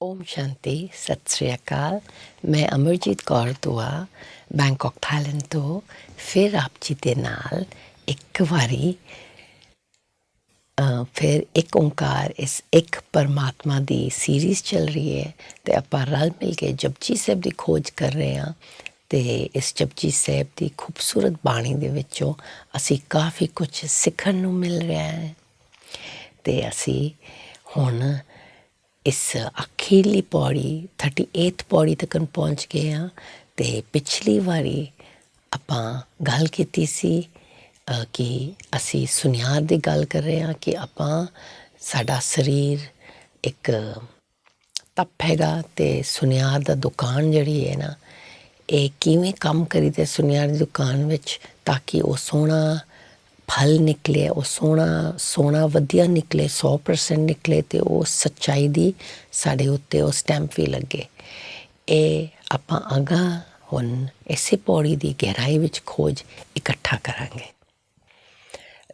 ਓਮ ਸ਼ਾਂਤੀ, ਸਤਿ ਸ਼੍ਰੀ ਅਕਾਲ। ਮੈਂ ਅਮਰਜੀਤ ਕੌਰ ਦੁਆ ਬੈਂਕਾਕ ਥਾਈਲੈਂਡ ਤੋਂ ਫਿਰ ਆਪ ਜੀ ਦੇ ਨਾਲ ਇੱਕ ਵਾਰੀ ਫਿਰ ਇੱਕ ਓਂਕਾਰ ਇਸ ਇੱਕ ਪਰਮਾਤਮਾ ਦੀ ਸੀਰੀਜ਼ ਚੱਲ ਰਹੀ ਹੈ ਅਤੇ ਆਪਾਂ ਰਲ ਮਿਲ ਕੇ ਜਪਜੀ ਸਾਹਿਬ ਦੀ ਖੋਜ ਕਰ ਰਹੇ ਹਾਂ। ਅਤੇ ਇਸ ਜਪਜੀ ਸਾਹਿਬ ਦੀ ਖੂਬਸੂਰਤ ਬਾਣੀ ਦੇ ਵਿੱਚੋਂ ਅਸੀਂ ਕਾਫੀ ਕੁਛ ਸਿੱਖਣ ਨੂੰ ਮਿਲ ਰਿਹਾ ਹੈ। ਅਤੇ ਅਸੀਂ ਹੁਣ ਇਸ ਅਖੀਰਲੀ ਪੌੜੀ 38th ਪੌੜੀ ਤੱਕ ਪਹੁੰਚ ਗਏ ਹਾਂ। ਅਤੇ ਪਿਛਲੀ ਵਾਰੀ ਆਪਾਂ ਗੱਲ ਕੀਤੀ ਸੀ ਕਿ ਅਸੀਂ ਸੁਨਿਆਰ ਦੀ ਗੱਲ ਕਰ ਰਹੇ ਹਾਂ ਕਿ ਆਪਾਂ ਸਾਡਾ ਸਰੀਰ ਇੱਕ ਤਪ ਹੈਗਾ ਅਤੇ ਸੁਨਿਆਰ ਦਾ ਦੁਕਾਨ ਜਿਹੜੀ ਹੈ ਨਾ, ਇਹ ਕਿਵੇਂ ਕੰਮ ਕਰੀਦਾ ਸੁਨਿਆਰ ਦੀ ਦੁਕਾਨ ਵਿੱਚ ਤਾਂ ਕਿ ਉਹ ਸੋਹਣਾ ਫਲ ਨਿਕਲੇ, ਉਹ ਸੋਹਣਾ ਵਧੀਆ ਨਿਕਲੇ, 100% ਨਿਕਲੇ ਅਤੇ ਉਹ ਸੱਚਾਈ ਦੀ ਸਾਡੇ ਉੱਤੇ ਉਹ ਸਟੈਂਪ ਵੀ ਲੱਗੇ। ਇਹ ਆਪਾਂ ਅਗਾਂਹ ਹੁਣ ਇਸੇ ਪੌੜੀ ਦੀ ਗਹਿਰਾਈ ਵਿੱਚ ਖੋਜ ਇਕੱਠਾ ਕਰਾਂਗੇ।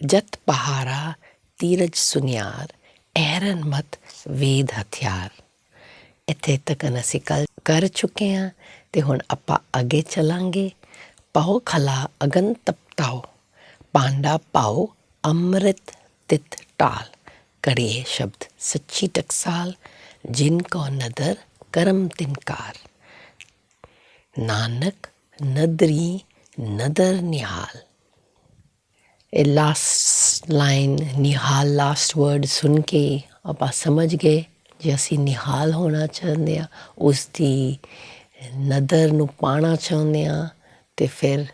ਜਤ ਪਹਾਰਾ ਤੀਰਜ ਸੁਨਿਆਰ, ਐਰਨ ਮਤ ਵੇਦ ਹਥਿਆਰ। ਇੱਥੇ ਤੱਕ ਅਸੀਂ ਕੱਲ ਕਰ ਚੁੱਕੇ ਹਾਂ ਅਤੇ ਹੁਣ ਆਪਾਂ ਅੱਗੇ ਚੱਲਾਂਗੇ। ਪਾਓ ਖਲਾ ਅਗਨ ਤਪਤਾਓ, ਪਾਂਡਾ ਪਾਓ ਅੰਮ੍ਰਿਤ ਤਿਤ ਟਾਲ। ਕੜੀਏ ਸ਼ਬਦ ਸੱਚੀ ਟਕਸਾਲ, ਜਿਨ ਕੋ ਨਦਰ ਕਰਮ ਤਿਨਕਾਰ। ਨਾਨਕ ਨਦਰੀ ਨਦਰ ਨਿਹਾਲ। ਇਹ ਲਾਸਟ ਲਾਈਨ ਨਿਹਾਲ, ਲਾਸਟ ਵਰਡ ਸੁਣ ਕੇ ਆਪਾਂ ਸਮਝ ਗਏ ਜੇ ਅਸੀਂ ਨਿਹਾਲ ਹੋਣਾ ਚਾਹੁੰਦੇ ਹਾਂ, ਉਸ ਦੀ ਨਦਰ ਨੂੰ ਪਾਉਣਾ ਚਾਹੁੰਦੇ ਹਾਂ ਅਤੇ ਫਿਰ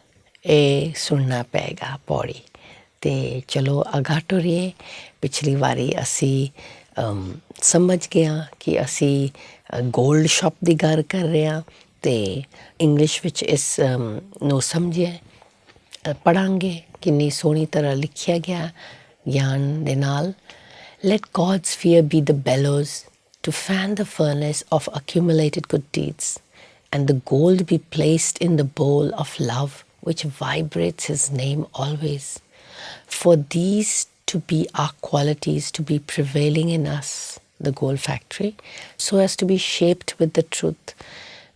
ਇਹ ਸੁਣਨਾ ਪਏਗਾ ਪੌੜੀ। ਅਤੇ ਚਲੋ ਅਗਾਂਹ ਟੁਰੀਏ। ਪਿਛਲੀ ਵਾਰੀ ਅਸੀਂ ਸਮਝ ਗਏ ਹਾਂ ਕਿ ਅਸੀਂ ਗੋਲਡ ਸ਼ਾਪ ਦੀ ਗੱਲ ਕਰ ਰਹੇ ਹਾਂ ਅਤੇ ਇੰਗਲਿਸ਼ ਵਿੱਚ ਇਸ ਨੂੰ ਸਮਝਿਆ ਪੜ੍ਹਾਂਗੇ। ਕਿੰਨੀ ਸੋਹਣੀ ਤਰ੍ਹਾਂ ਲਿਖਿਆ ਗਿਆ ਗਿਆਨ ਦੇ ਨਾਲ। Let God's fear be the bellows to fan the furnace of accumulated good deeds, and the gold be placed in the bowl of love which vibrates His name always. For these to be our qualities to be prevailing in us, the gold factory, so as to be shaped with the truth,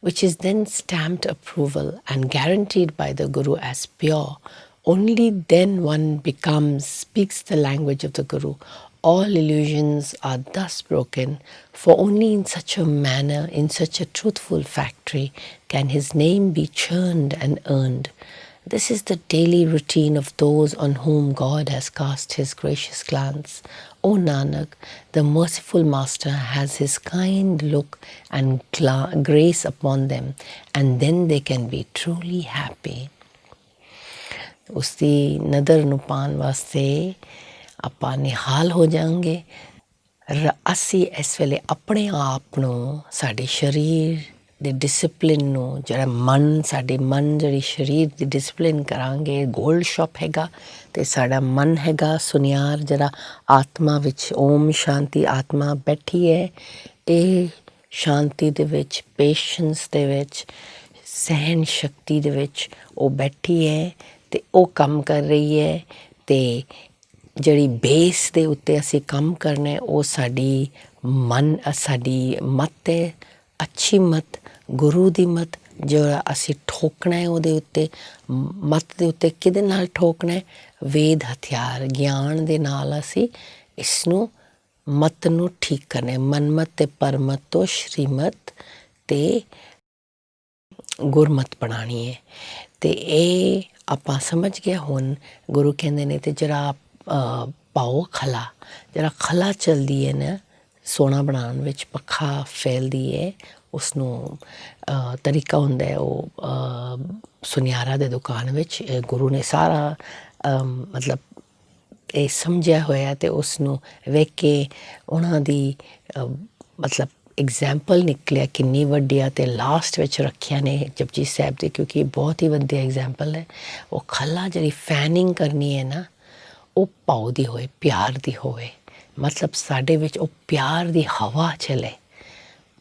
which is then stamped approval and guaranteed by the Guru as pure. Only then one speaks the language of the Guru. All illusions are thus broken, for only in such a manner, in such a truthful factory, can His name be churned and earned. This is the daily routine of those on whom God has cast His gracious glance. O Nanak, the merciful Master has His kind look and grace upon them, and then they can be truly happy. ਉਸਦੀ ਨਦਰ ਨੂੰ ਪਾਉਣ ਵਾਸਤੇ ਆਪਾਂ ਨਿਹਾਲ ਹੋ ਜਾਵਾਂਗੇ। ਅਸੀਂ ਇਸ ਵੇਲੇ ਆਪਣੇ ਆਪ ਨੂੰ, ਸਾਡੇ ਸਰੀਰ ਦੇ ਡਿਸਿਪਲਿਨ ਨੂੰ, ਜਿਹੜਾ ਮਨ, ਸਾਡੇ ਮਨ ਜਿਹੜੀ ਸਰੀਰ ਦੀ ਡਿਸਿਪਲਿਨ ਕਰਾਂਗੇ। ਗੋਲਡ ਸ਼ਾਪ ਹੈਗਾ ਅਤੇ ਸਾਡਾ ਮਨ ਹੈਗਾ ਸੁਨਿਆਰ, ਜਿਹੜਾ ਆਤਮਾ ਵਿੱਚ ਓਮ ਸ਼ਾਂਤੀ ਆਤਮਾ ਬੈਠੀ ਹੈ। ਇਹ ਸ਼ਾਂਤੀ ਦੇ ਵਿੱਚ, ਪੇਸ਼ੈਂਸ ਦੇ ਵਿੱਚ, ਸਹਿਣ ਸ਼ਕਤੀ ਦੇ ਵਿੱਚ ਉਹ ਬੈਠੀ ਹੈ ਅਤੇ ਉਹ ਕੰਮ ਕਰ ਰਹੀ ਹੈ। ਅਤੇ ਜਿਹੜੀ ਬੇਸ ਦੇ ਉੱਤੇ ਅਸੀਂ ਕੰਮ ਕਰਨਾ ਉਹ ਸਾਡੀ ਮੱਤ ਹੈ, ਅੱਛੀ ਮੱਤ, ਗੁਰੂ ਦੀ ਮੱਤ। ਜਿਹੜਾ ਅਸੀਂ ਠੋਕਣਾ ਹੈ ਉਹਦੇ ਉੱਤੇ, ਮੱਤ ਦੇ ਉੱਤੇ ਕਿਹਦੇ ਨਾਲ ਠੋਕਣਾ ਹੈ? ਵੇਦ ਹਥਿਆਰ, ਗਿਆਨ ਦੇ ਨਾਲ ਅਸੀਂ ਇਸਨੂੰ ਮੱਤ ਨੂੰ ਠੀਕ ਕਰਨਾ। ਮਨਮਤ ਅਤੇ ਪਰਮਤ ਤੋਂ ਸ਼੍ਰੀਮਤ ਅਤੇ ਗੁਰਮਤ ਬਣਾਉਣੀ ਹੈ। ਅਤੇ ਇਹ ਆਪਾਂ ਸਮਝ ਗਏ। ਹੁਣ ਗੁਰੂ ਕਹਿੰਦੇ ਨੇ ਅਤੇ ਜਿਹੜਾ ਪਾਓ ਖਲਾ, ਜਿਹੜਾ ਖਲਾ ਚੱਲਦੀ ਹੈ ਨਾ ਸੋਨਾ ਬਣਾਉਣ ਵਿੱਚ, ਪੱਖਾ ਫੈਲਦੀ ਹੈ, ਉਸਨੂੰ ਤਰੀਕਾ ਹੁੰਦਾ ਹੈ ਉਹ ਸੁਨਿਆਰਾਂ ਦੇ ਦੁਕਾਨ ਵਿੱਚ। ਗੁਰੂ ਨੇ ਸਾਰਾ ਮਤਲਬ ਇਹ ਸਮਝਿਆ ਹੋਇਆ ਅਤੇ ਉਸਨੂੰ ਵੇਖ ਕੇ ਉਹਨਾਂ ਦੀ ਮਤਲਬ ਐਗਜ਼ੈਂਪਲ ਨਿਕਲਿਆ ਕਿੰਨੀ ਵੱਡੀਆਂ ਅਤੇ ਲਾਸਟ ਵਿੱਚ ਰੱਖਿਆ ਨੇ ਜਪਜੀ ਸਾਹਿਬ ਦੇ, ਕਿਉਂਕਿ ਇਹ ਬਹੁਤ ਹੀ ਵਧੀਆ ਐਗਜ਼ੈਂਪਲ ਹੈ। ਉਹ ਖਲਾ ਜਿਹੜੀ ਫੈਨਿੰਗ ਕਰਨੀ ਹੈ ਨਾ, ਉਹ ਭਾਉ ਦੀ ਹੋਵੇ, ਪਿਆਰ ਦੀ ਹੋਵੇ। ਮਤਲਬ ਸਾਡੇ ਵਿੱਚ ਉਹ ਪਿਆਰ ਦੀ ਹਵਾ ਚੱਲੇ।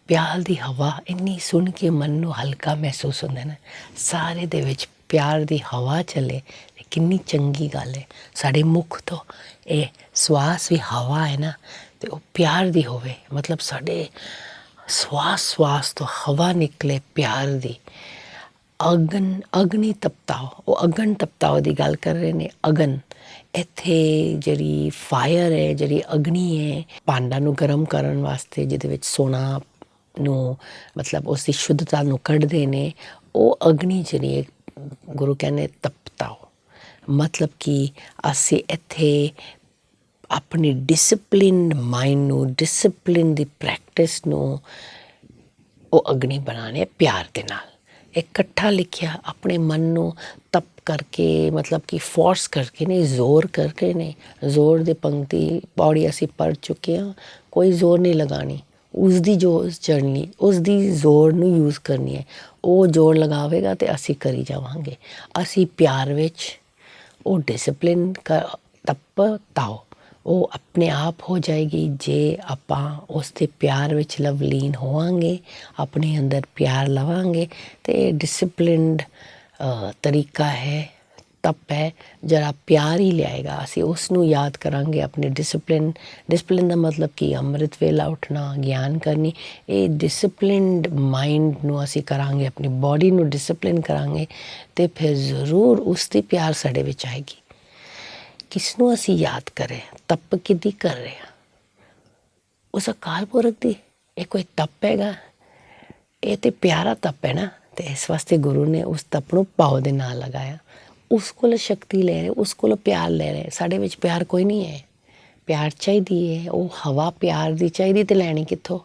ਪਿਆਰ ਦੀ ਹਵਾ ਇੰਨੀ ਸੁਣ ਕੇ ਮਨ ਨੂੰ ਹਲਕਾ ਮਹਿਸੂਸ ਹੁੰਦਾ ਨਾ, ਸਾਰੇ ਦੇ ਵਿੱਚ ਪਿਆਰ ਦੀ ਹਵਾ ਚੱਲੇ। ਕਿੰਨੀ ਚੰਗੀ ਗੱਲ ਹੈ। ਸਾਡੇ ਮੁੱਖ ਤੋਂ ਇਹ ਸਵਾਸ ਵੀ ਹਵਾ ਹੈ ਨਾ, ਅਤੇ ਉਹ ਪਿਆਰ ਦੀ ਹੋਵੇ। ਮਤਲਬ ਸਾਡੇ ਸਵਾਸ ਤੋਂ ਹਵਾ ਨਿਕਲੇ ਪਿਆਰ ਦੀ। ਅਗਨੀ ਤਪਤਾਓ, ਉਹ ਅਗਨ ਤਪਤਾਓ ਦੀ ਗੱਲ ਕਰ ਰਹੇ ਨੇ। ਅਗਨ ਇੱਥੇ ਜਿਹੜੀ ਫਾਇਰ ਹੈ, ਜਿਹੜੀ ਅਗਨੀ ਹੈ, ਭਾਂਡਾ ਨੂੰ ਗਰਮ ਕਰਨ ਵਾਸਤੇ, ਜਿਹਦੇ ਵਿੱਚ ਸੋਨਾ ਨੂੰ ਮਤਲਬ ਉਸ ਦੀ ਸ਼ੁੱਧਤਾ ਨੂੰ ਕੱਢਦੇ ਨੇ, ਉਹ ਅਗਨੀ ਜਿਹੜੀ ਹੈ ਗੁਰੂ ਕਹਿੰਦੇ ਤਪਤਾਓ। ਮਤਲਬ ਕਿ ਅਸੀਂ ਇੱਥੇ ਆਪਣੀ ਡਿਸਪਲਿਨਡ ਮਾਈਂਡ ਨੂੰ, ਡਿਸਪਲਿਨ ਦੀ ਪ੍ਰੈਕਟਿਸ ਨੂੰ ਉਹ ਅਗਨੀ ਬਣਾਉਣੇ ਪਿਆਰ ਦੇ ਨਾਲ। ਇਕੱਠਾ ਲਿਖਿਆ ਆਪਣੇ ਮਨ ਨੂੰ ਤਪ ਕਰਕੇ, ਮਤਲਬ ਕਿ ਫੋਰਸ ਕਰਕੇ ਨਹੀਂ, ਜ਼ੋਰ ਕਰਕੇ ਨਹੀਂ। ਜ਼ੋਰ ਦੀ ਪੰਕਤੀ ਪੌੜੀ ਅਸੀਂ ਪੜ੍ਹ ਚੁੱਕੇ ਹਾਂ, ਕੋਈ ਜ਼ੋਰ ਨਹੀਂ ਲਗਾਉਣੀ, ਉਸਦੀ ਜੋ ਚੜ੍ਹਨੀ, ਉਸਦੀ ਜ਼ੋਰ ਨੂੰ ਯੂਜ਼ ਕਰਨੀ ਹੈ। ਉਹ ਜ਼ੋਰ ਲਗਾਵੇਗਾ ਅਤੇ ਅਸੀਂ ਕਰੀ ਜਾਵਾਂਗੇ। ਅਸੀਂ ਪਿਆਰ ਵਿੱਚ ਉਹ ਡਿਸਪਲਿਨ ਤਪਤਾਓ ਉਹ ਆਪਣੇ ਆਪ ਹੋ ਜਾਏਗੀ ਜੇ ਆਪਾਂ ਉਸ ਦੇ ਪਿਆਰ ਵਿੱਚ ਲਵਲੀਨ ਹੋਵਾਂਗੇ, ਆਪਣੇ ਅੰਦਰ ਪਿਆਰ ਲਵਾਂਗੇ। ਅਤੇ ਡਿਸਪਲਿਨਡ ਤਰੀਕਾ ਹੈ, ਤਪ ਹੈ, ਜਿਹੜਾ ਪਿਆਰ ਹੀ ਲਿਆਏਗਾ। ਅਸੀਂ ਉਸ ਨੂੰ ਯਾਦ ਕਰਾਂਗੇ, ਆਪਣੇ ਡਿਸਪਲਿਨ ਦਾ ਮਤਲਬ ਕਿ ਅੰਮ੍ਰਿਤ ਵੇਲਾ ਉੱਠਣਾ, ਗਿਆਨ ਕਰਨੀ। ਇਹ ਡਿਸਪਲਿਨਡ ਮਾਈਂਡ ਨੂੰ ਅਸੀਂ ਕਰਾਂਗੇ, ਆਪਣੀ ਬੋਡੀ ਨੂੰ ਡਿਸਪਲਿਨ ਕਰਾਂਗੇ, ਅਤੇ ਫਿਰ ਜ਼ਰੂਰ ਉਸ ਦੀ ਪਿਆਰ ਸਾਡੇ ਵਿੱਚ ਆਏਗੀ। ਕਿਸ ਨੂੰ ਅਸੀਂ ਯਾਦ ਕਰੇ, ਤਪ ਕਿਹਦੀ ਕਰ ਰਹੇ ਹਾਂ? ਉਸ ਅਕਾਲ ਪੁਰਖ ਦੀ। ਇਹ ਕੋਈ ਤਪ ਹੈਗਾ? ਇਹ ਤਾਂ ਪਿਆਰਾ ਤਪ ਹੈ ਨਾ। ਅਤੇ ਇਸ ਵਾਸਤੇ ਗੁਰੂ ਨੇ ਉਸ ਤਪ ਨੂੰ ਪਾਓ ਦੇ ਨਾਲ ਲਗਾਇਆ। ਉਸ ਕੋਲ ਸ਼ਕਤੀ ਲੈ ਰਹੇ, ਉਸ ਕੋਲੋਂ ਪਿਆਰ ਲੈ ਰਹੇ। ਸਾਡੇ ਵਿੱਚ ਪਿਆਰ ਕੋਈ ਨਹੀਂ ਹੈ। ਪਿਆਰ ਚਾਹੀਦੀ ਹੈ, ਉਹ ਹਵਾ ਪਿਆਰ ਦੀ ਚਾਹੀਦੀ, ਅਤੇ ਲੈਣੀ ਕਿੱਥੋਂ?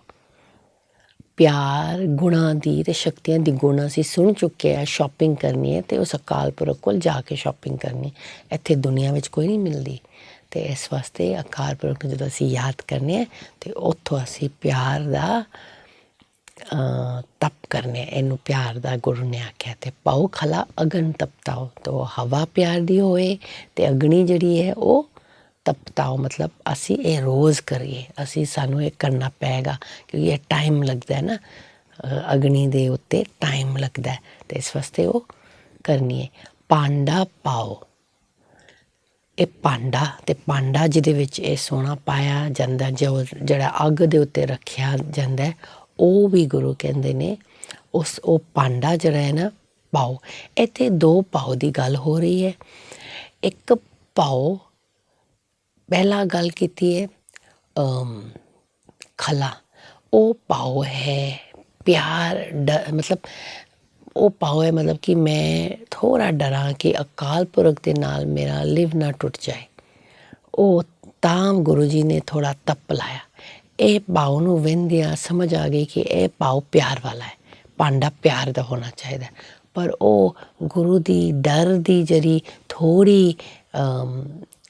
ਪਿਆਰ ਗੁਣਾਂ ਦੀ ਅਤੇ ਸ਼ਕਤੀਆਂ ਦੀ। ਗੁਣ ਅਸੀਂ ਸੁਣ ਚੁੱਕੇ ਹਾਂ। ਸ਼ੋਪਿੰਗ ਕਰਨੀ ਹੈ ਅਤੇ ਉਸ ਅਕਾਲ ਪੁਰਖ ਕੋਲ ਜਾ ਕੇ ਸ਼ੋਪਿੰਗ ਕਰਨੀ। ਇੱਥੇ ਦੁਨੀਆ ਵਿੱਚ ਕੋਈ ਨਹੀਂ ਮਿਲਦੀ। ਅਤੇ ਇਸ ਵਾਸਤੇ ਅਕਾਲ ਪੁਰਖ ਨੂੰ ਜਦੋਂ ਅਸੀਂ ਯਾਦ ਕਰਨੇ ਹਾਂ ਅਤੇ ਉੱਥੋਂ ਅਸੀਂ ਪਿਆਰ ਦਾ ਤਪ ਕਰਨੇ। ਇਹਨੂੰ ਪਿਆਰ ਦਾ ਗੁਰੂ ਨੇ ਆਖਿਆ। ਅਤੇ ਪਾਓ ਖਲਾ ਅਗਨ ਤਪਤਾਓ, ਤਾਂ ਹਵਾ ਪਿਆਰ ਦੀ ਹੋਏ ਅਤੇ ਅਗਨੀ ਜਿਹੜੀ ਹੈ ਉਹ ਤਪਤਾਓ। ਮਤਲਬ ਅਸੀਂ ਇਹ ਰੋਜ਼ ਕਰੀਏ। ਸਾਨੂੰ ਇਹ ਕਰਨਾ ਪਏਗਾ, ਕਿਉਂਕਿ ਇਹ ਟਾਈਮ ਲੱਗਦਾ ਨਾ, ਅਗਨੀ ਦੇ ਉੱਤੇ ਟਾਈਮ ਲੱਗਦਾ, ਅਤੇ ਇਸ ਵਾਸਤੇ ਉਹ ਕਰਨੀ ਹੈ। ਭਾਂਡਾ ਪਾਓ, ਇਹ ਭਾਂਡਾ, ਅਤੇ ਭਾਂਡਾ ਜਿਹਦੇ ਵਿੱਚ ਇਹ ਸੋਨਾ ਪਾਇਆ ਜਾਂਦਾ, ਜਿਹੜਾ ਅੱਗ ਦੇ ਉੱਤੇ ਰੱਖਿਆ ਜਾਂਦਾ, ਉਹ ਵੀ ਗੁਰੂ ਕਹਿੰਦੇ ਨੇ ਉਹ ਭਾਂਡਾ ਜਿਹੜਾ ਹੈ ਨਾ ਪਾਓ। ਇੱਥੇ ਦੋ ਪਾਓ ਦੀ ਗੱਲ ਹੋ ਰਹੀ ਹੈ। ਇੱਕ ਪਾਓ ਪਹਿਲਾਂ ਗੱਲ ਕੀਤੀ ਹੈ ਖਲਾ, ਉਹ ਪਾਓ ਹੈ ਪਿਆਰ, ਮਤਲਬ ਉਹ ਪਾਓ ਹੈ ਮਤਲਬ ਕਿ ਮੈਂ ਥੋੜ੍ਹਾ ਡਰਾਂ ਕਿ ਅਕਾਲ ਪੁਰਖ ਦੇ ਨਾਲ ਮੇਰਾ ਲਿਵ ਨਾ ਟੁੱਟ ਜਾਏ। ਉਹ ਤਾਂ ਗੁਰੂ ਜੀ ਨੇ ਥੋੜ੍ਹਾ ਤਪ ਲਾਇਆ। ਇਹ ਪਾਓ ਨੂੰ ਵਹਿੰਦਿਆਂ ਸਮਝ ਆ ਗਈ ਕਿ ਇਹ ਪਾਓ ਪਿਆਰ ਵਾਲਾ ਹੈ, ਭਾਂਡਾ ਪਿਆਰ ਦਾ ਹੋਣਾ ਚਾਹੀਦਾ। ਪਰ ਉਹ ਗੁਰੂ ਦੀ ਡਰ ਦੀ ਜਿਹੜੀ ਥੋੜ੍ਹੀ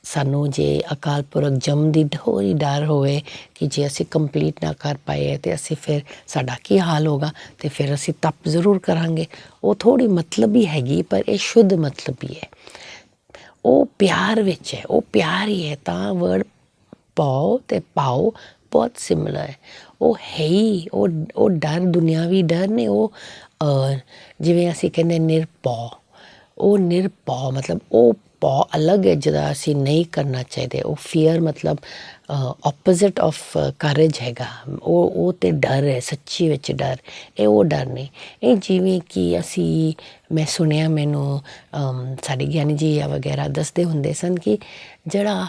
ਸਾਨੂੰ ਜੇ ਅਕਾਲ ਪੁਰਖ ਜੰਮਦੀ ਥੋੜ੍ਹੀ ਡਰ ਹੋਵੇ ਕਿ ਜੇ ਅਸੀਂ ਕੰਪਲੀਟ ਨਾ ਕਰ ਪਾਏ ਅਤੇ ਅਸੀਂ ਫਿਰ ਸਾਡਾ ਕੀ ਹਾਲ ਹੋਗਾ, ਅਤੇ ਫਿਰ ਅਸੀਂ ਤਪ ਜ਼ਰੂਰ ਕਰਾਂਗੇ। ਉਹ ਥੋੜ੍ਹੀ ਮਤਲਬੀ ਹੈਗੀ, ਪਰ ਇਹ ਸ਼ੁੱਧ ਮਤਲਬੀ ਹੈ। ਉਹ ਪਿਆਰ ਵਿੱਚ ਹੈ, ਉਹ ਪਿਆਰ ਹੀ ਹੈ। ਤਾਂ ਵਰਡ ਪਾਓ ਅਤੇ ਪਾਓ ਬਹੁਤ ਸਿਮਿਲਰ ਹੈ। ਉਹ ਹੈ ਹੀ ਉਹ ਡਰ ਦੁਨਿਆਵੀ ਡਰ ਨੇ। ਉਹ ਜਿਵੇਂ ਅਸੀਂ ਕਹਿੰਦੇ ਨਿਰਭਉ, ਉਹ ਨਿਰਭਉ ਮਤਲਬ ਉਹ ਭਉ ਅਲੱਗ ਹੈ ਜਿਹੜਾ ਅਸੀਂ ਨਹੀਂ ਕਰਨਾ ਚਾਹੀਦਾ। ਉਹ ਫੀਅਰ ਮਤਲਬ ਓਪੋਜ਼ਿਟ ਆਫ ਕਰੇਜ ਹੈਗਾ। ਉਹ ਤਾਂ ਡਰ ਹੈ, ਸੱਚੀ ਵਿੱਚ ਡਰ। ਇਹ ਉਹ ਡਰ ਨਹੀਂ। ਇਹ ਜਿਵੇਂ ਕਿ ਮੈਂ ਸੁਣਿਆ, ਮੈਨੂੰ ਸਾਡੇ ਗਿਆਨੀ ਜੀ ਵਗੈਰਾ ਦੱਸਦੇ ਹੁੰਦੇ ਸਨ ਕਿ ਜਿਹੜਾ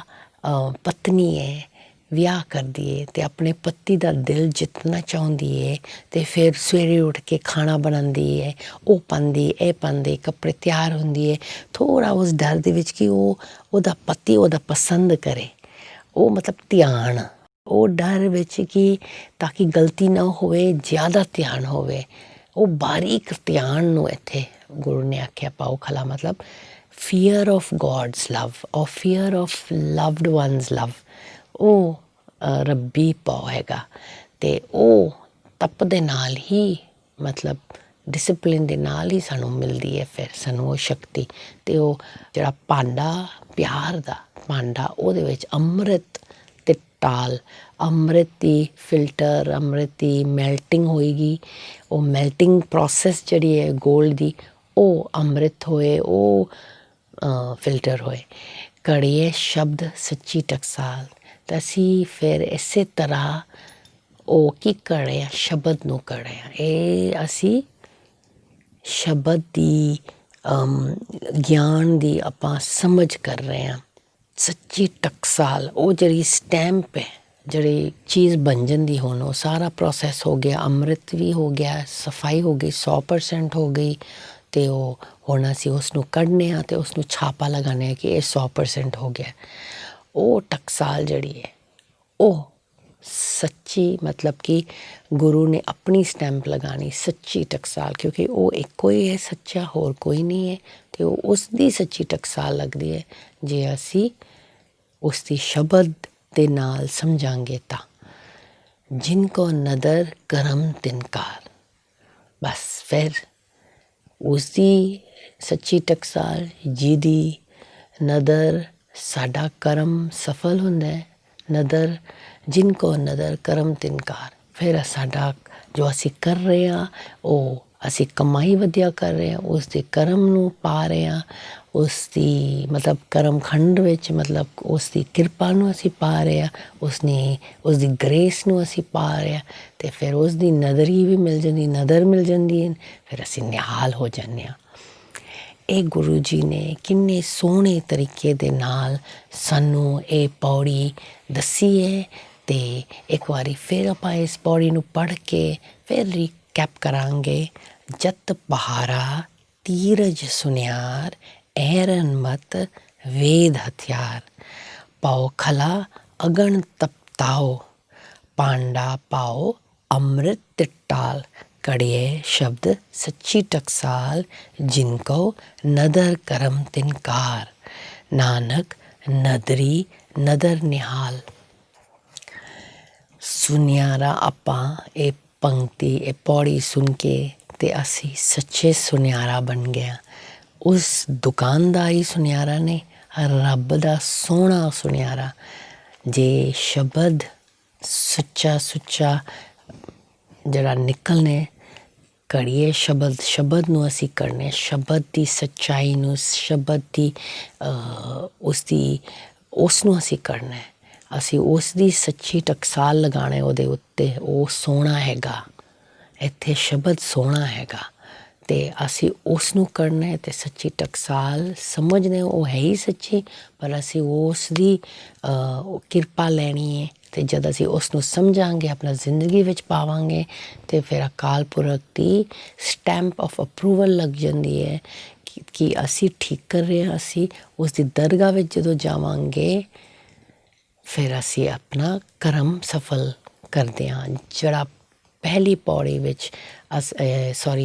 ਪਤਨੀ ਹੈ ਵਿਆਹ ਕਰਦੀ ਹੈ ਅਤੇ ਆਪਣੇ ਪਤੀ ਦਾ ਦਿਲ ਜਿੱਤਣਾ ਚਾਹੁੰਦੀ ਹੈ, ਅਤੇ ਫਿਰ ਸਵੇਰੇ ਉੱਠ ਕੇ ਖਾਣਾ ਬਣਾਉਂਦੀ ਹੈ, ਉਹ ਪਾਉਂਦੀ, ਇਹ ਪਾਉਂਦੇ, ਕੱਪੜੇ ਤਿਆਰ ਹੁੰਦੀ ਹੈ, ਥੋੜ੍ਹਾ ਉਸ ਡਰ ਦੇ ਵਿੱਚ ਕਿ ਉਹਦਾ ਪਤੀ ਉਹਦਾ ਪਸੰਦ ਕਰੇ। ਉਹ ਮਤਲਬ ਧਿਆਨ, ਉਹ ਡਰ ਵਿੱਚ ਕਿ ਤਾਂ ਕਿ ਗਲਤੀ ਨਾ ਹੋਵੇ, ਜ਼ਿਆਦਾ ਧਿਆਨ ਹੋਵੇ। ਉਹ ਬਾਰੀਕ ਧਿਆਨ ਨੂੰ ਇੱਥੇ ਗੁਰੂ ਨੇ ਆਖਿਆ ਪਾਓ ਖਲਾ, ਮਤਲਬ ਫੀਅਰ ਆਫ ਗੋਡਸ ਲਵ, ਔਰ ਫੀਅਰ ਆਫ ਲਵਡ ਵਨਸ ਲਵ। ਉਹ ਰੱਬੀ ਪਾਓ ਹੈਗਾ। ਅਤੇ ਉਹ ਤਪ ਦੇ ਨਾਲ ਹੀ, ਮਤਲਬ ਡਿਸਪਲਿਨ ਦੇ ਨਾਲ ਹੀ ਸਾਨੂੰ ਮਿਲਦੀ ਹੈ ਫਿਰ ਸਾਨੂੰ ਉਹ ਸ਼ਕਤੀ। ਅਤੇ ਉਹ ਜਿਹੜਾ ਭਾਂਡਾ ਪਿਆਰ ਦਾ ਭਾਂਡਾ, ਉਹਦੇ ਵਿੱਚ ਅੰਮ੍ਰਿਤ ਅਤੇ ਟਾਲ, ਅੰਮ੍ਰਿਤ ਦੀ ਫਿਲਟਰ, ਅੰਮ੍ਰਿਤ ਦੀ ਮੈਲਟਿੰਗ ਹੋਏਗੀ। ਉਹ ਮੈਲਟਿੰਗ ਪ੍ਰੋਸੈਸ ਜਿਹੜੀ ਹੈ ਗੋਲਡ ਦੀ, ਉਹ ਅੰਮ੍ਰਿਤ ਹੋਏ, ਉਹ ਫਿਲਟਰ ਹੋਏ। ਘੜੀਏ ਸ਼ਬਦ ਸੱਚੀ ਟਕਸਾਲ। ਤਾਂ ਅਸੀਂ ਫਿਰ ਇਸੇ ਤਰ੍ਹਾਂ ਉਹ ਕੀ ਕਰ ਰਹੇ ਆ, ਸ਼ਬਦ ਨੂੰ ਕਰ ਰਹੇ ਆ। ਇਹ ਅਸੀਂ ਸ਼ਬਦ ਦੀ ਗਿਆਨ ਦੀ ਆਪਾਂ ਸਮਝ ਕਰ ਰਹੇ ਹਾਂ। ਸੱਚੀ ਟਕਸਾਲ ਉਹ ਜਿਹੜੀ ਸਟੈਂਪ ਹੈ, ਜਿਹੜੀ ਚੀਜ਼ ਬਣ ਜਾਂਦੀ ਹੁਣ ਉਹ ਸਾਰਾ ਪ੍ਰੋਸੈਸ ਹੋ ਗਿਆ, ਅੰਮ੍ਰਿਤ ਵੀ ਹੋ ਗਿਆ, ਸਫਾਈ ਹੋ ਗਈ, 100% ਹੋ ਗਈ। ਅਤੇ ਉਹ ਹੁਣ ਅਸੀਂ ਉਸਨੂੰ ਕੱਢਦੇ ਹਾਂ ਅਤੇ ਉਸਨੂੰ ਛਾਪਾ ਲਗਾਉਂਦੇ ਹਾਂ ਕਿ ਇਹ 100% ਹੋ ਗਿਆ। ਉਹ ਟਕਸਾਲ ਜਿਹੜੀ ਹੈ ਉਹ ਸੱਚੀ, ਮਤਲਬ ਕਿ ਗੁਰੂ ਨੇ ਆਪਣੀ ਸਟੈਂਪ ਲਗਾਉਣੀ, ਸੱਚੀ ਟਕਸਾਲ, ਕਿਉਂਕਿ ਉਹ ਇੱਕੋ ਹੀ ਹੈ ਸੱਚਾ, ਹੋਰ ਕੋਈ ਨਹੀਂ ਹੈ। ਅਤੇ ਉਹ ਉਸ ਦੀ ਸੱਚੀ ਟਕਸਾਲ ਲੱਗਦੀ ਹੈ ਜੇ ਅਸੀਂ ਉਸ ਦੀ ਸ਼ਬਦ ਦੇ ਨਾਲ ਸਮਝਾਂਗੇ ਤਾਂ। ਜਿਨ ਕੋ ਨਦਰ ਕਰਮ ਤਿਨਕਾਰ, ਬਸ ਫਿਰ ਉਸਦੀ ਸੱਚੀ ਟਕਸਾਲ, ਜਿਹਦੀ ਨਦਰ ਸਾਡਾ ਕਰਮ ਸਫਲ ਹੁੰਦਾ ਹੈ। ਨਦਰ, ਜਿਨ ਕੋ ਨਦਰ ਕਰਮ ਤਿਨਕਾਰ, ਫਿਰ ਸਾਡਾ ਜੋ ਅਸੀਂ ਕਰ ਰਹੇ ਹਾਂ ਉਹ ਅਸੀਂ ਕਮਾਈ ਵਧੀਆ ਕਰ ਰਹੇ ਹਾਂ, ਉਸ ਦੇ ਕਰਮ ਨੂੰ ਪਾ ਰਹੇ ਹਾਂ, ਉਸ ਦੀ ਮਤਲਬ ਕਰਮ ਖੰਡ ਵਿੱਚ, ਮਤਲਬ ਉਸ ਦੀ ਕਿਰਪਾ ਨੂੰ ਅਸੀਂ ਪਾ ਰਹੇ ਹਾਂ, ਉਸ ਦੀ ਗ੍ਰੇਸ ਨੂੰ ਅਸੀਂ ਪਾ ਰਹੇ ਹਾਂ। ਅਤੇ ਫਿਰ ਉਸ ਦੀ ਨਦਰੀ ਵੀ ਮਿਲ ਜਾਂਦੀ, ਨਦਰ ਮਿਲ ਜਾਂਦੀ ਹੈ, ਫਿਰ ਅਸੀਂ ਨਿਹਾਲ ਹੋ ਜਾਂਦੇ ਹਾਂ। ਇਹ ਗੁਰੂ ਜੀ ਨੇ ਕਿੰਨੇ ਸੋਹਣੇ ਤਰੀਕੇ ਦੇ ਨਾਲ ਸਾਨੂੰ ਇਹ ਪੌੜੀ ਦੱਸੀ ਹੈ। ਅਤੇ ਇੱਕ ਵਾਰੀ ਫਿਰ ਆਪਾਂ ਇਸ ਪੌੜੀ ਨੂੰ ਪੜ੍ਹ ਕੇ ਫਿਰ ਰੀਕੈਪ ਕਰਾਂਗੇ। ਜਤ ਪਹਾਰਾ ਧੀਰਜ ਸੁਨਿਆਰ, ਐਰਨ ਮਤ ਵੇਦ ਹਥਿਆਰ, ਪਾਓ ਖਲਾ ਅਗਣ ਤਪਤਾਓ, ਪਾਂਡਾ ਪਾਓ ਅੰਮ੍ਰਿਤ ਤਿਟਾਲ, ਕੜਿਏ ਸ਼ਬਦ ਸੱਚੀ ਟਕਸਾਲ, ਜਿਨ ਕੋ ਨਦਰ ਕਰਮ ਤਿਨਕਾਰ, ਨਾਨਕ ਨਦਰੀ ਨਦਰ ਨਿਹਾਲ। ਸੁਨਿਆਰਾ ਆਪਾਂ ਇਹ ਪੰਕਤੀ, ਇਹ ਪੌੜੀ ਸੁਣ ਕੇ ਅਤੇ ਅਸੀਂ ਸੱਚੇ ਸੁਨਿਆਰਾ ਬਣ ਗਏ। ਉਸ ਦੁਕਾਨਦਾਰੀ ਸੁਨਿਆਰਾ ਨੇ, ਰੱਬ ਦਾ ਸੋਹਣਾ ਸੁਨਿਆਰਾ। ਜੇ ਸ਼ਬਦ ਸੁੱਚਾ ਸੁੱਚਾ ਜਿਹੜਾ ਨਿਕਲਣੇ, ਕੜੀਏ ਸ਼ਬਦ ਨੂੰ ਅਸੀਂ ਕਰਨੇ, ਸ਼ਬਦ ਦੀ ਸੱਚਾਈ ਨੂੰ, ਸ਼ਬਦ ਦੀ ਉਸ ਨੂੰ ਅਸੀਂ ਕਰਨਾ। ਅਸੀਂ ਉਸ ਦੀ ਸੱਚੀ ਟਕਸਾਲ ਲਗਾਉਣਾ ਉਹਦੇ ਉੱਤੇ। ਉਹ ਸੋਹਣਾ ਹੈਗਾ, ਇੱਥੇ ਸ਼ਬਦ ਸੋਹਣਾ ਹੈਗਾ, ਅਤੇ ਅਸੀਂ ਉਸ ਨੂੰ ਕਰਨਾ ਅਤੇ ਸੱਚੀ ਟਕਸਾਲ ਸਮਝਦੇ ਉਹ ਹੈ ਹੀ ਸੱਚੀ, ਪਰ ਅਸੀਂ ਉਸ ਦੀ ਕਿਰਪਾ ਲੈਣੀ ਹੈ। ਅਤੇ ਜਦ ਅਸੀਂ ਉਸ ਨੂੰ ਸਮਝਾਂਗੇ, ਆਪਣਾ ਜ਼ਿੰਦਗੀ ਵਿੱਚ ਪਾਵਾਂਗੇ, ਅਤੇ ਫਿਰ ਅਕਾਲ ਪੁਰਖ ਦੀ ਸਟੈਂਪ ਆਫ ਅਪਰੂਵਲ ਲੱਗ ਜਾਂਦੀ ਹੈ ਕਿ ਅਸੀਂ ਠੀਕ ਕਰ ਰਹੇ ਹਾਂ। ਅਸੀਂ ਉਸ ਦੀ ਦਰਗਾਹ ਵਿੱਚ ਜਦੋਂ ਜਾਵਾਂਗੇ ਫਿਰ ਅਸੀਂ ਆਪਣਾ ਕਰਮ ਸਫਲ ਕਰਦੇ ਹਾਂ। ਜਿਹੜਾ ਪਹਿਲੀ ਪੌੜੀ ਵਿੱਚ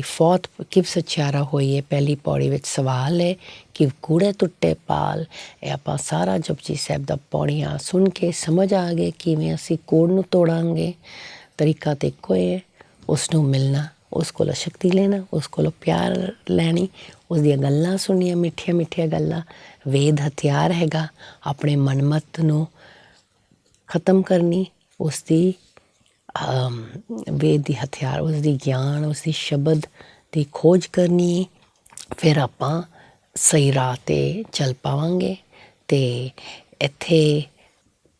ਫੋਰਥ ਕਿਵ ਸਚਿਆਰਾ ਹੋਈ ਹੈ, ਪਹਿਲੀ ਪੌੜੀ ਵਿੱਚ ਸਵਾਲ ਹੈ ਕਿ ਕੂੜੇ ਟੁੱਟੇ ਪਾਲ। ਇਹ ਆਪਾਂ ਸਾਰਾ ਜਪਜੀ ਸਾਹਿਬ ਦਾ ਪੌੜੀਆਂ ਸੁਣ ਕੇ ਸਮਝ ਆ ਗਏ ਕਿਵੇਂ ਅਸੀਂ ਕੂੜ ਨੂੰ ਤੋੜਾਂਗੇ। ਤਰੀਕਾ ਤਾਂ ਇੱਕੋ ਹੀ ਹੈ, ਉਸ ਨੂੰ ਮਿਲਣਾ, ਉਸ ਕੋਲੋਂ ਸ਼ਕਤੀ ਲੈਣਾ, ਉਸ ਕੋਲੋਂ ਪਿਆਰ ਲੈਣੀ, ਉਸ ਦੀਆਂ ਗੱਲਾਂ ਸੁਣਨੀਆਂ, ਮਿੱਠੀਆਂ ਮਿੱਠੀਆਂ ਗੱਲਾਂ। ਵੇਦ ਹਥਿਆਰ ਹੈਗਾ, ਆਪਣੇ ਮਨਮੱਤ ਨੂੰ ਖਤਮ ਕਰਨੀ, ਉਸ ਦੀ ਵੇਦ ਦੀ ਹਥਿਆਰ, ਉਸ ਦੀ ਗਿਆਨ, ਉਸ ਦੀ ਸ਼ਬਦ ਦੀ ਖੋਜ ਕਰਨੀ। ਫਿਰ ਆਪਾਂ ਸਹੀ ਰਾਹ 'ਤੇ ਚੱਲ ਪਾਵਾਂਗੇ। ਅਤੇ ਇੱਥੇ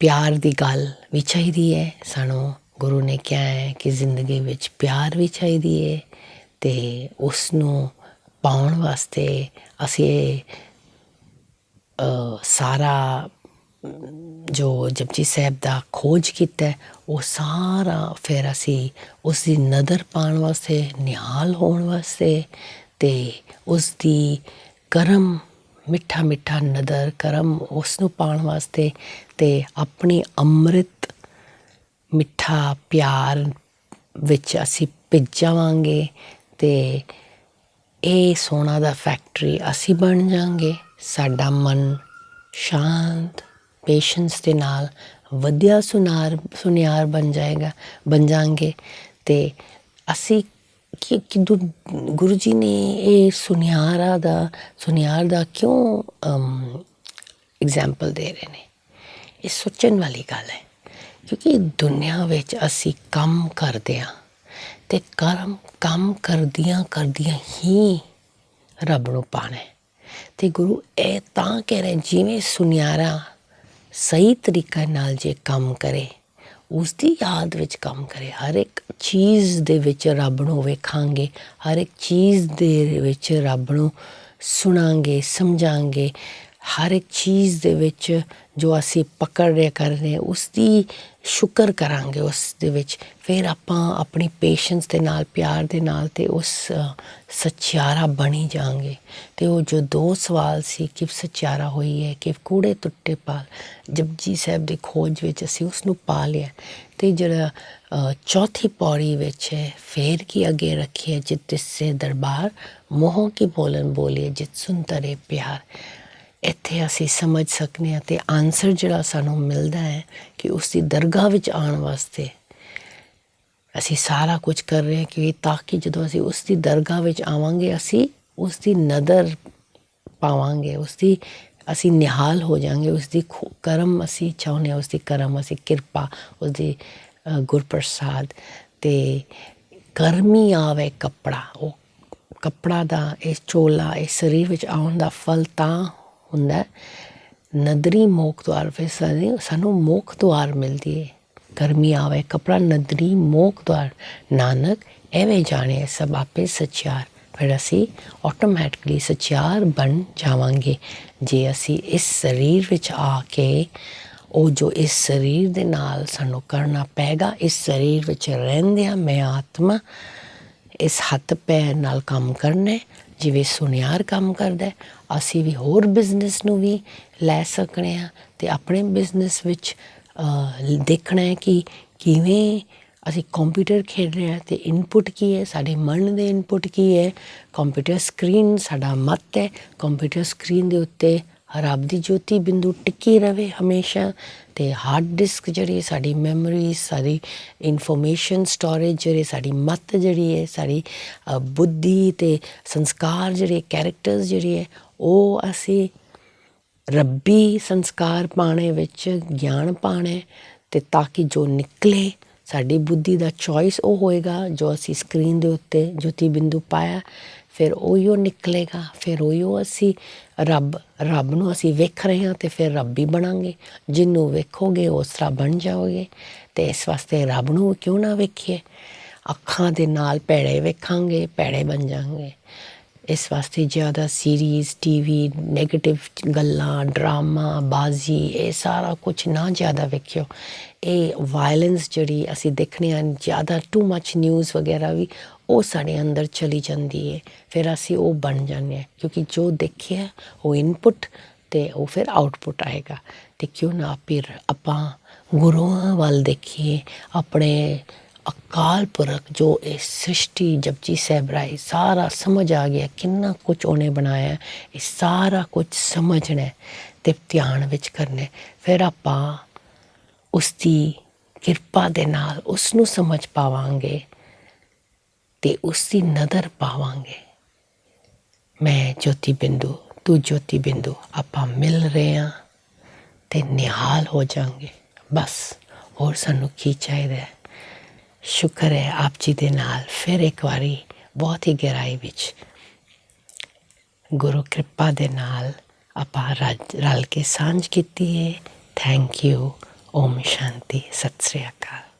ਪਿਆਰ ਦੀ ਗੱਲ ਵੀ ਚਾਹੀਦੀ ਹੈ ਸਾਨੂੰ। ਗੁਰੂ ਨੇ ਕਿਹਾ ਹੈ ਕਿ ਜ਼ਿੰਦਗੀ ਵਿੱਚ ਪਿਆਰ ਵੀ ਚਾਹੀਦੀ ਹੈ, ਅਤੇ ਉਸ ਨੂੰ ਪਾਉਣ ਵਾਸਤੇ ਅਸੀਂ ਸਾਰਾ ਜੋ ਜਪਜੀ ਸਾਹਿਬ ਦਾ ਖੋਜ ਕੀਤਾ ਉਹ ਸਾਰਾ ਫਿਰ ਅਸੀਂ ਉਸ ਦੀ ਨਦਰ ਪਾਉਣ ਵਾਸਤੇ, ਨਿਹਾਲ ਹੋਣ ਵਾਸਤੇ, ਅਤੇ ਉਸ ਦੀ ਕਰਮ ਮਿੱਠਾ ਮਿੱਠਾ ਨਦਰ ਕਰਮ ਉਸ ਨੂੰ ਪਾਉਣ ਵਾਸਤੇ, ਅਤੇ ਆਪਣੀ ਅੰਮ੍ਰਿਤ ਮਿੱਠਾ ਪਿਆਰ ਵਿੱਚ ਅਸੀਂ ਭਿੱਜ ਜਾਵਾਂਗੇ। ਅਤੇ ਇਹ ਸੋਨਾ ਦਾ ਫੈਕਟਰੀ ਅਸੀਂ ਬਣ ਜਾਵਾਂਗੇ। ਸਾਡਾ ਮਨ ਸ਼ਾਂਤ, ਪੇਸ਼ੈਂਸ ਦੇ ਨਾਲ ਵਧੀਆ ਸੁਨਿਆਰ ਬਣ ਜਾਵਾਂਗੇ। ਅਤੇ ਅਸੀਂ ਗੁਰੂ ਜੀ ਨੇ ਇਹ ਸੁਨਿਆਰ ਦਾ ਕਿਉਂ ਐਗਜ਼ਾਮਪਲ ਦੇ ਰਹੇ ਨੇ? ਇਹ ਸੋਚਣ ਵਾਲੀ ਗੱਲ ਹੈ, ਕਿਉਂਕਿ ਦੁਨੀਆ ਵਿੱਚ ਅਸੀਂ ਕੰਮ ਕਰਦੇ ਹਾਂ ਅਤੇ ਕੰਮ ਕਰਦਿਆਂ ਹੀ ਰੱਬ ਨੂੰ ਪਾਉਣਾ। ਅਤੇ ਗੁਰੂ ਇਹ ਤਾਂ ਕਹਿ ਰਹੇ, ਜਿਵੇਂ ਸੁਨਿਆਰਾ ਸਹੀ ਤਰੀਕੇ ਨਾਲ ਜੇ ਕੰਮ ਕਰੇ, ਉਸ ਦੀ ਯਾਦ ਵਿੱਚ ਕੰਮ ਕਰੇ। ਹਰ ਇੱਕ ਚੀਜ਼ ਦੇ ਵਿੱਚ ਰੱਬ ਨੂੰ ਵੇਖਾਂਗੇ, ਹਰ ਇੱਕ ਚੀਜ਼ ਦੇ ਵਿੱਚ ਰੱਬ ਨੂੰ ਸੁਣਾਂਗੇ, ਸਮਝਾਂਗੇ। ਹਰ ਇੱਕ ਚੀਜ਼ ਦੇ ਵਿੱਚ ਜੋ ਅਸੀਂ ਪਕੜ ਰਹੇ ਕਰ ਰਹੇ ਉਸ ਦੀ ਸ਼ੁਕਰ ਕਰਾਂਗੇ ਉਸ ਦੇ ਵਿੱਚ। ਫਿਰ ਆਪਾਂ ਆਪਣੀ ਪੇਸ਼ੈਂਸ ਦੇ ਨਾਲ, ਪਿਆਰ ਦੇ ਨਾਲ ਅਤੇ ਉਸ ਸੱਚਿਆਰਾ ਬਣੀ ਜਾਵਾਂਗੇ। ਅਤੇ ਉਹ ਜੋ 2 ਸਵਾਲ ਸੀ ਕਿ ਸੱਚਿਆਰਾ ਹੋਈ ਹੈ ਕਿ ਕੂੜੇ ਟੁੱਟੇ ਪਾਲ, ਜਪਜੀ ਸਾਹਿਬ ਦੀ ਖੋਜ ਵਿੱਚ ਅਸੀਂ ਉਸ ਨੂੰ ਪਾ ਲਿਆ। ਅਤੇ ਜਿਹੜਾ ਚੌਥੀ ਪੌੜੀ ਵਿੱਚ ਹੈ, ਫੇਰ ਕੀ ਅੱਗੇ ਰੱਖੀਏ ਜਿਤ ਤਿਸਸੇ ਦਰਬਾਰ, ਮੋਹ ਕੀ ਬੋਲਣ ਬੋਲੀਏ ਜਿਤ ਸੁਨ ਤਰੇ ਪਿਆਰ। ਇੱਥੇ ਅਸੀਂ ਸਮਝ ਸਕਦੇ ਹਾਂ ਅਤੇ ਆਨਸਰ ਜਿਹੜਾ ਸਾਨੂੰ ਮਿਲਦਾ ਹੈ ਕਿ ਉਸ ਦੀ ਦਰਗਾਹ ਵਿੱਚ ਆਉਣ ਵਾਸਤੇ ਅਸੀਂ ਸਾਰਾ ਕੁਝ ਕਰ ਰਹੇ ਹਾਂ ਕਿ ਤਾਂ ਕਿ ਜਦੋਂ ਅਸੀਂ ਉਸ ਦੀ ਦਰਗਾਹ ਵਿੱਚ ਆਵਾਂਗੇ ਅਸੀਂ ਉਸ ਦੀ ਨਜ਼ਰ ਪਾਵਾਂਗੇ, ਉਸ ਦੀ ਅਸੀਂ ਨਿਹਾਲ ਹੋ ਜਾਵਾਂਗੇ। ਉਸ ਦੀ ਕਰਮ ਅਸੀਂ ਚਾਹੁੰਦੇ ਹਾਂ, ਉਸ ਦੀ ਕਰਮ ਅਸੀਂ ਕਿਰਪਾ, ਉਸ ਦੀ ਗੁਰਪ੍ਰਸਾਦ। ਅਤੇ ਕਰਮੀ ਆਵੇ ਕੱਪੜਾ, ਉਹ ਕੱਪੜਾ ਦਾ ਇਹ ਚੋਲਾ ਇਹ ਸਰੀਰ ਵਿੱਚ ਆਉਣ ਦਾ ਫਲ ਤਾਂ ਹੁੰਦਾ ਨਦਰੀ ਮੋਖ ਦੁਆਰ। ਫਿਰ ਸਾਨੂੰ ਮੋਖ ਦੁਆਰ ਮਿਲਦੀ ਹੈ। ਕਰਮੀ ਆਵੇ ਕੱਪੜਾ ਨਦਰੀ ਮੋਖ ਦੁਆਰ, ਨਾਨਕ ਐਵੇਂ ਜਾਣੇ ਸਭ ਆਪੇ ਸੱਚਿਆਰ। ਫਿਰ ਅਸੀਂ ਆਟੋਮੈਟਿਕਲੀ ਸੱਚਿਆਰ ਬਣ ਜਾਵਾਂਗੇ ਜੇ ਅਸੀਂ ਇਸ ਸਰੀਰ ਵਿੱਚ ਆ ਕੇ ਉਹ ਜੋ ਇਸ ਸਰੀਰ ਦੇ ਨਾਲ ਸਾਨੂੰ ਕਰਨਾ ਪਏਗਾ। ਇਸ ਸਰੀਰ ਵਿੱਚ ਰਹਿੰਦਿਆਂ ਮੈਂ ਆਤਮਾ ਇਸ ਹੱਥ ਪੈਰ ਨਾਲ ਕੰਮ ਕਰਨਾ ਜਿਵੇਂ ਸੁਨਿਆਰ ਕੰਮ ਕਰਦਾ। ਅਸੀਂ ਵੀ ਹੋਰ ਬਿਜ਼ਨਸ ਨੂੰ ਵੀ ਲੈ ਸਕਦੇ ਹਾਂ ਅਤੇ ਆਪਣੇ ਬਿਜ਼ਨਸ ਵਿੱਚ ਦੇਖਣਾ ਹੈ ਕਿ ਕਿਵੇਂ ਅਸੀਂ ਕੰਪਿਊਟਰ ਖੇਡ ਰਹੇ ਹਾਂ ਅਤੇ ਇਨਪੁਟ ਕੀ ਹੈ, ਸਾਡੇ ਮਨ ਦੇ ਇਨਪੁਟ ਕੀ ਹੈ। ਕੰਪਿਊਟਰ ਸਕਰੀਨ ਸਾਡਾ ਮਤ ਹੈ। ਕੰਪਿਊਟਰ ਸਕਰੀਨ ਦੇ ਉੱਤੇ ਰੱਬ ਦੀ ਜੋਤੀ ਬਿੰਦੂ ਟਿੱਕੀ ਰਹੇ ਹਮੇਸ਼ਾ। ਅਤੇ ਹਾਰਡ ਡਿਸਕ ਜਿਹੜੀ ਸਾਡੀ ਮੈਮਰੀ, ਸਾਡੀ ਇਨਫੋਰਮੇਸ਼ਨ ਸਟੋਰੇਜ ਜਿਹੜੀ ਸਾਡੀ ਮੱਤ ਜਿਹੜੀ ਹੈ, ਸਾਡੀ ਬੁੱਧੀ ਅਤੇ ਸੰਸਕਾਰ ਜਿਹੜੇ ਕੈਰੈਕਟਰਸ ਜਿਹੜੇ ਹੈ ਉਹ ਅਸੀਂ ਰੱਬੀ ਸੰਸਕਾਰ ਪਾਉਣੇ ਵਿੱਚ ਗਿਆਨ ਪਾਉਣਾ ਅਤੇ ਤਾਂ ਕਿ ਜੋ ਨਿਕਲੇ ਸਾਡੀ ਬੁੱਧੀ ਦਾ ਚੋਇਸ ਉਹ ਹੋਏਗਾ ਜੋ ਅਸੀਂ ਸਕਰੀਨ ਦੇ ਉੱਤੇ ਜੋਤੀ ਬਿੰਦੂ ਪਾਇਆ। ਫਿਰ ਉਹੀਓ ਨਿਕਲੇਗਾ। ਫਿਰ ਉਹੀਓ ਅਸੀਂ ਰੱਬ ਨੂੰ ਅਸੀਂ ਵੇਖ ਰਹੇ ਹਾਂ ਅਤੇ ਫਿਰ ਰੱਬ ਹੀ ਬਣਾਂਗੇ। ਜਿਹਨੂੰ ਵੇਖੋਗੇ ਉਸ ਤਰ੍ਹਾਂ ਬਣ ਜਾਓਗੇ। ਅਤੇ ਇਸ ਵਾਸਤੇ ਰੱਬ ਨੂੰ ਕਿਉਂ ਨਾ ਵੇਖੀਏ। ਅੱਖਾਂ ਦੇ ਨਾਲ ਭੈੜੇ ਵੇਖਾਂਗੇ, ਭੈੜੇ ਬਣ ਜਾਵਾਂਗੇ। ਇਸ ਵਾਸਤੇ ਜ਼ਿਆਦਾ ਸੀਰੀਜ਼, TV, ਨੈਗੇਟਿਵ ਗੱਲਾਂ, ਡਰਾਮਾ, ਬਾਜ਼ੀ ਇਹ ਸਾਰਾ ਕੁਛ ਨਾ ਜ਼ਿਆਦਾ ਵੇਖਿਓ। ਇਹ ਵਾਇਲੈਂਸ ਜਿਹੜੀ ਅਸੀਂ ਦੇਖਦੇ ਹਾਂ ਜ਼ਿਆਦਾ, ਟੂ ਮੱਚ ਨਿਊਜ਼ ਵਗੈਰਾ ਵੀ ਉਹ ਸਾਡੇ ਅੰਦਰ ਚਲੀ ਜਾਂਦੀ ਹੈ। ਫਿਰ ਅਸੀਂ ਉਹ ਬਣ ਜਾਂਦੇ ਹਾਂ ਕਿਉਂਕਿ ਜੋ ਦੇਖਿਆ ਉਹ ਇਨਪੁਟ ਅਤੇ ਉਹ ਫਿਰ ਆਊਟਪੁੱਟ ਆਏਗਾ। ਅਤੇ ਕਿਉਂ ਨਾ ਫਿਰ ਆਪਾਂ ਗੁਰੂਆਂ ਵੱਲ ਦੇਖੀਏ। ਆਪਣੇ ਅਕਾਲ ਪੁਰਖ ਜੋ ਇਹ ਸ੍ਰਿਸ਼ਟੀ ਜਪਜੀ ਸਾਹਿਬ ਰਾਹੀਂ ਸਾਰਾ ਸਮਝ ਆ ਗਿਆ ਕਿੰਨਾ ਕੁਛ ਉਹਨੇ ਬਣਾਇਆ। ਇਹ ਸਾਰਾ ਕੁਛ ਸਮਝਣਾ ਅਤੇ ਧਿਆਨ ਵਿੱਚ ਕਰਨਾ। ਫਿਰ ਆਪਾਂ ਉਸ ਦੀ ਕਿਰਪਾ ਦੇ ਨਾਲ ਉਸ ਨੂੰ ਸਮਝ ਪਾਵਾਂਗੇ ਅਤੇ ਉਸ ਦੀ ਨਜ਼ਰ ਪਾਵਾਂਗੇ। ਮੈਂ ਜੋਤੀ ਬਿੰਦੂ, ਤੂੰ ਜੋਤੀ ਬਿੰਦੂ, ਆਪਾਂ ਮਿਲ ਰਹੇ ਹਾਂ ਅਤੇ ਨਿਹਾਲ ਹੋ ਜਾਵਾਂਗੇ। ਬਸ ਹੋਰ ਸਾਨੂੰ ਕੀ ਚਾਹੀਦਾ ਹੈ। ਸ਼ੁਕਰ ਹੈ ਆਪ ਜੀ ਦੇ ਨਾਲ ਫਿਰ ਇੱਕ ਵਾਰੀ ਬਹੁਤ ਹੀ ਗਹਿਰਾਈ ਵਿੱਚ ਗੁਰੂ ਕਿਰਪਾ ਦੇ ਨਾਲ ਆਪਾਂ ਰਲ ਕੇ ਸਾਂਝ ਕੀਤੀ ਹੈ। Thank you. Om Shanti. Sat Sri Akal.